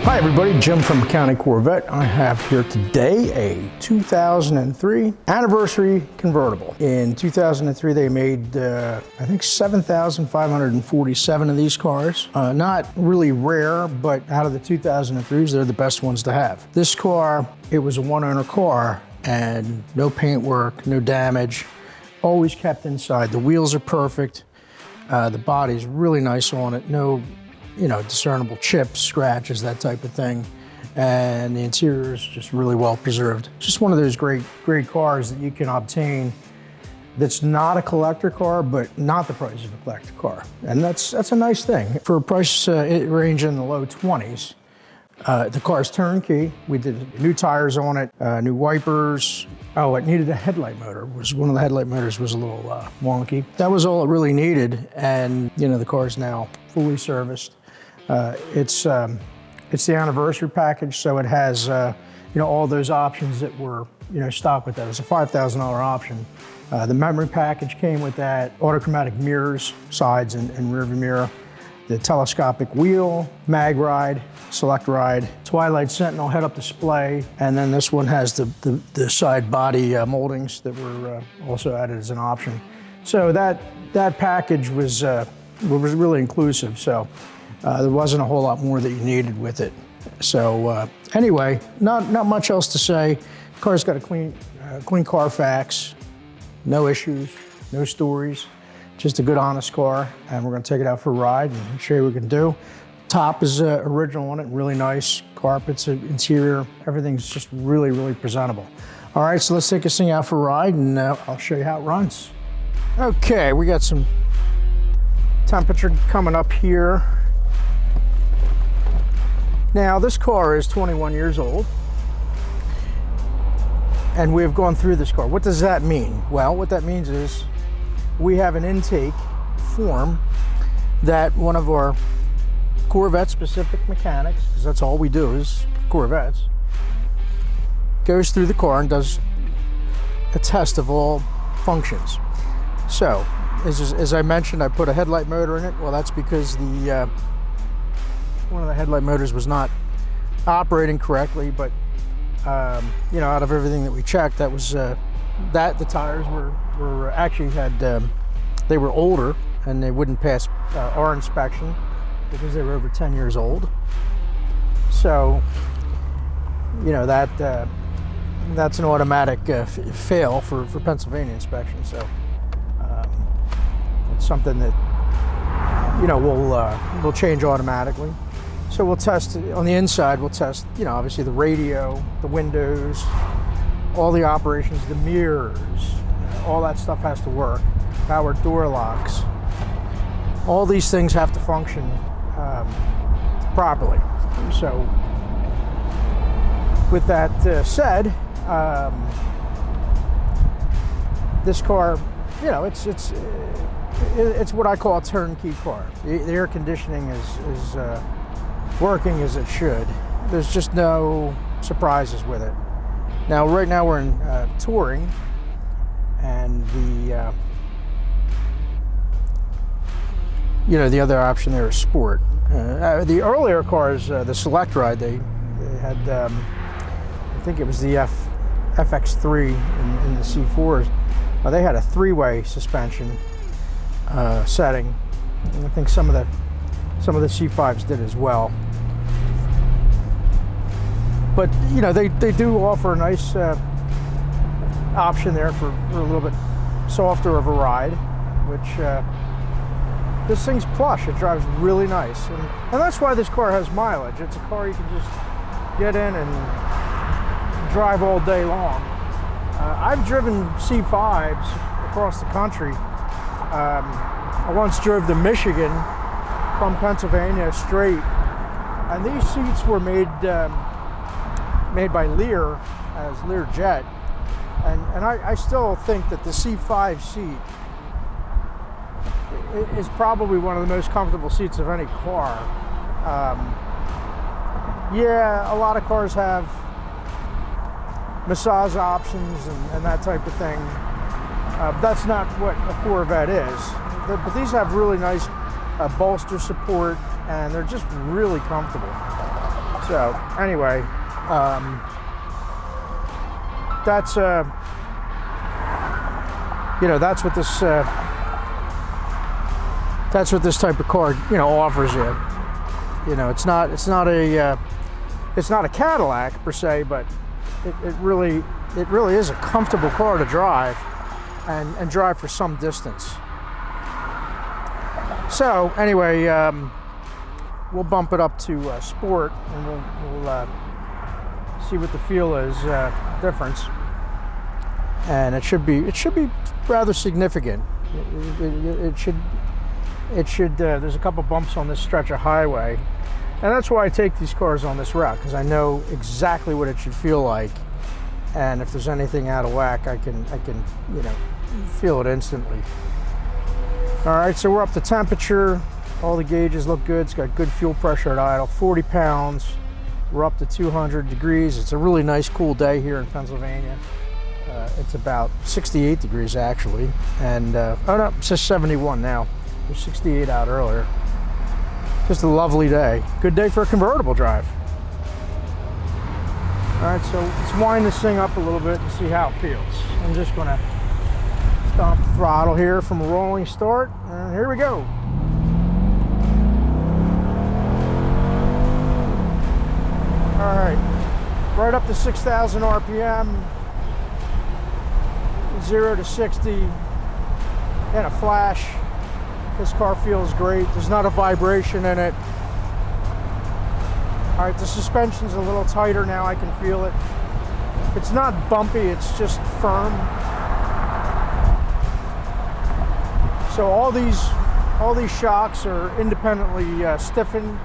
Hi everybody, Jim from County Corvette. I have here today a 2003 anniversary convertible. In 2003 they made, I think 7,547 of these cars. Not really rare, but out of the 2003s, they're the best ones to have. This car, it was a one-owner car and no paint work, no damage, always kept inside. The wheels are perfect. The body's really nice on it. No, discernible chips, scratches, that type of thing. And the interior is just really well preserved. Just one of those great cars that you can obtain that's not a collector car, but not the price of a collector car. And that's a nice thing. For a price range in the low 20s, the car's turnkey. We did new tires on it, new wipers. Oh, it needed a headlight motor. One of the headlight motors was a little wonky. That was all it really needed. And the car's now fully serviced. It's the anniversary package, so it has all those options that were stock with that. It was a $5,000 option. The memory package came with that, autochromatic mirrors, sides and rear view mirror, the telescopic wheel, mag ride, select ride, Twilight Sentinel head-up display, and then this one has the side body moldings that were also added as an option. So that package was really inclusive. So. There wasn't a whole lot more that you needed with it. So anyway, not much else to say. The car's got a clean Carfax, no issues, no stories, just a good, honest car. And we're gonna take it out for a ride and show you what we can do. Top is original on it, really nice. Carpets, interior, everything's just really presentable. All right, so let's take this thing out for a ride and I'll show you how it runs. Okay, we got some temperature coming up here. Now, this car is 21 years old, and we have gone through this car. What does that mean? Well, what that means is we have an intake form that one of our Corvette-specific mechanics, because that's all we do is Corvettes, goes through the car and does a test of all functions. So, as I mentioned, I put a headlight motor in it. Well, that's because one of the headlight motors was not operating correctly, but out of everything that we checked, that was the tires were actually they were older and they wouldn't pass our inspection because they were over 10 years old. So that's an automatic fail for Pennsylvania inspection. So it's something that we'll change automatically. So we'll test on the inside. We'll test, obviously the radio, the windows, all the operations, the mirrors, all that stuff has to work. Power door locks. All these things have to function properly. So with that said, this car, it's what I call a turnkey car. The air conditioning is working as it should. There's just no surprises with it. Now, right now we're in touring, and the other option there is sport. The earlier cars, the Select Ride, they had, I think it was the FX3 in the C4s. They had a three-way suspension setting, and I think some of the C5s did as well. But they do offer a nice option there for a little bit softer of a ride, which this thing's plush. It drives really nice, and that's why this car has mileage. It's a car you can just get in and drive all day long. I've driven C5s across the country. I once drove to Michigan from Pennsylvania straight, and these seats were made by Lear as Learjet, and I still think that the C5 seat is probably one of the most comfortable seats of any car. Yeah, a lot of cars have massage options and that type of thing. That's not what a Corvette is. But these have really nice bolster support, and they're just really comfortable. So anyway, that's that's what this type of car, offers you. It's not a Cadillac per se, but it really is a comfortable car to drive and drive for some distance. So anyway, we'll bump it up to sport, and we'll see what the feel is, difference. And it should be rather significant. It should. There's a couple bumps on this stretch of highway, and that's why I take these cars on this route, because I know exactly what it should feel like, and if there's anything out of whack, I can feel it instantly. All right, so we're up to temperature. All the gauges look good. It's got good fuel pressure at idle, 40 pounds. We're up to 200 degrees. It's a really nice, cool day here in Pennsylvania. It's about 68 degrees actually, and oh no, it's just 71 now. It was 68 out earlier. Just a lovely day. Good day for a convertible drive. All right, so let's wind this thing up a little bit and see how it feels. I'm just gonna stomp the throttle here from a rolling start, and here we go. All right, right up to 6,000 RPM, 0 to 60 in a flash. This car feels great. There's not a vibration in it. All right, the suspension's a little tighter now. I can feel it. It's not bumpy, it's just firm. So all these shocks are independently stiffened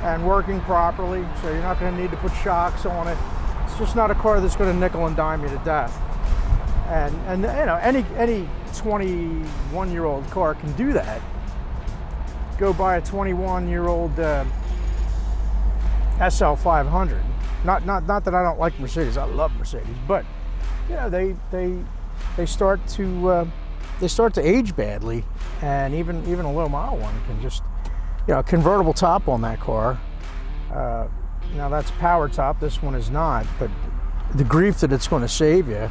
and working properly. So you're not going to need to put shocks on it. It's just not a car that's going to nickel and dime you to death. And any 21-year-old car can do that. Go buy a 21-year-old SL 500. Not that I don't like Mercedes. I love Mercedes, but they start to age badly, and even a low model one can just a convertible top on that car. Now that's power top. This one is not, but the grief that it's going to save you.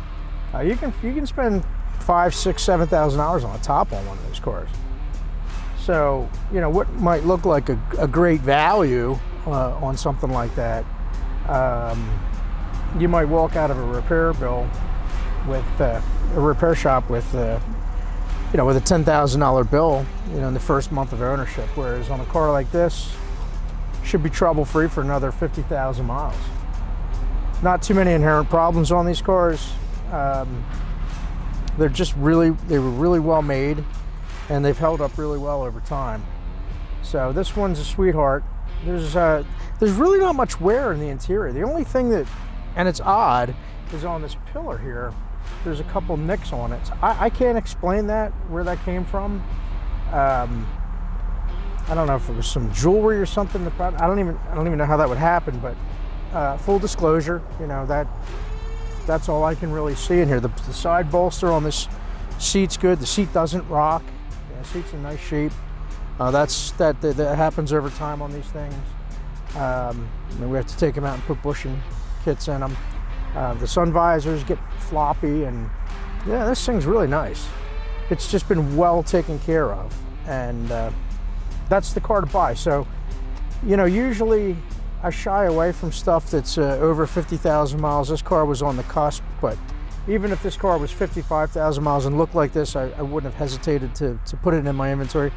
You can spend $5,000, $6,000, $7,000 on a top on one of those cars. So what might look like a great value on something like that, you might walk out of a repair bill with a repair shop with with a $10,000 bill in the first month of ownership. Whereas on a car like this, should be trouble free for another 50,000 miles. Not too many inherent problems on these cars. They were really well made, and they've held up really well over time. So this one's a sweetheart. There's really not much wear in the interior. The only thing and it's odd, is on this pillar here, there's a couple nicks on it. So I can't explain where that came from. I don't know if it was some jewelry or something. I don't even know how that would happen, but full disclosure, that's all I can really see in here. The side bolster on this seat's good. The seat doesn't rock. The seat's in nice shape. That happens over time on these things. We have to take them out and put bushing kits in them. The sun visors get floppy, and this thing's really nice. It's just been well taken care of, and that's the car to buy. So, usually I shy away from stuff that's over 50,000 miles. This car was on the cusp, but even if this car was 55,000 miles and looked like this, I wouldn't have hesitated to put it in my inventory.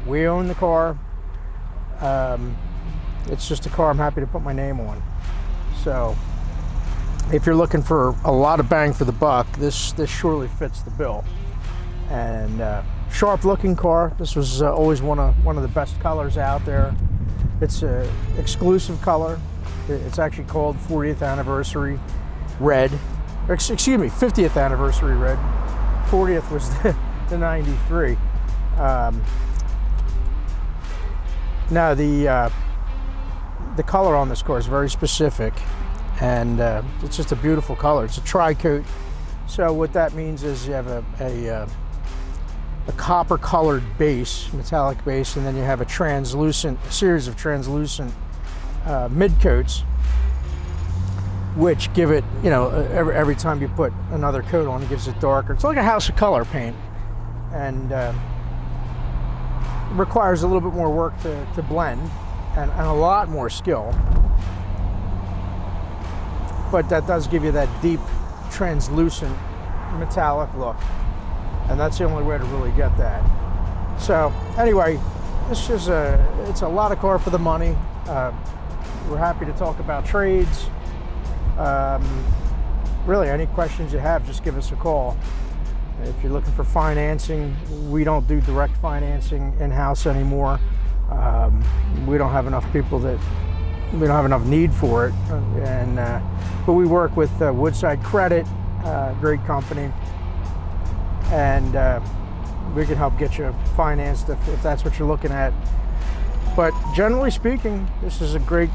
We own the car. It's just a car I'm happy to put my name on. So if you're looking for a lot of bang for the buck, this surely fits the bill. And sharp looking car. This was always one of the best colors out there. It's an exclusive color. It's actually called 40th anniversary red. Excuse me, 50th anniversary red. 40th was the 93. Now the color on this car is very specific, and it's just a beautiful color. It's a tri-coat. So what that means is you have a copper colored base, metallic base, and then you have a series of translucent mid coats, which give it, you know, every time you put another coat on, it gives it darker. It's like a house of color paint, and requires a little bit more work to blend, and a lot more skill. But that does give you that deep, translucent, metallic look, and that's the only way to really get that. So anyway, this is it's a lot of car for the money. We're happy to talk about trades. Really, any questions you have, just give us a call. If you're looking for financing, we don't do direct financing in-house anymore. We don't have enough people we don't have enough need for it. But we work with Woodside Credit, great company, and we can help get you financed if that's what you're looking at. But generally speaking, this is a great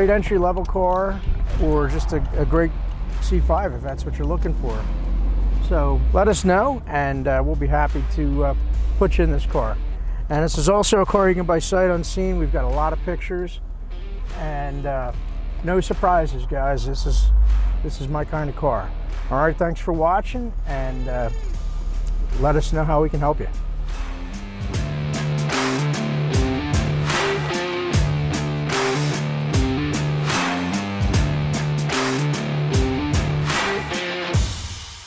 entry-level car, or just a great C5 if that's what you're looking for. So let us know, and we'll be happy to put you in this car. And this is also a car you can buy sight unseen. We've got a lot of pictures, and no surprises, guys. This is my kind of car. All right, thanks for watching, and let us know how we can help you.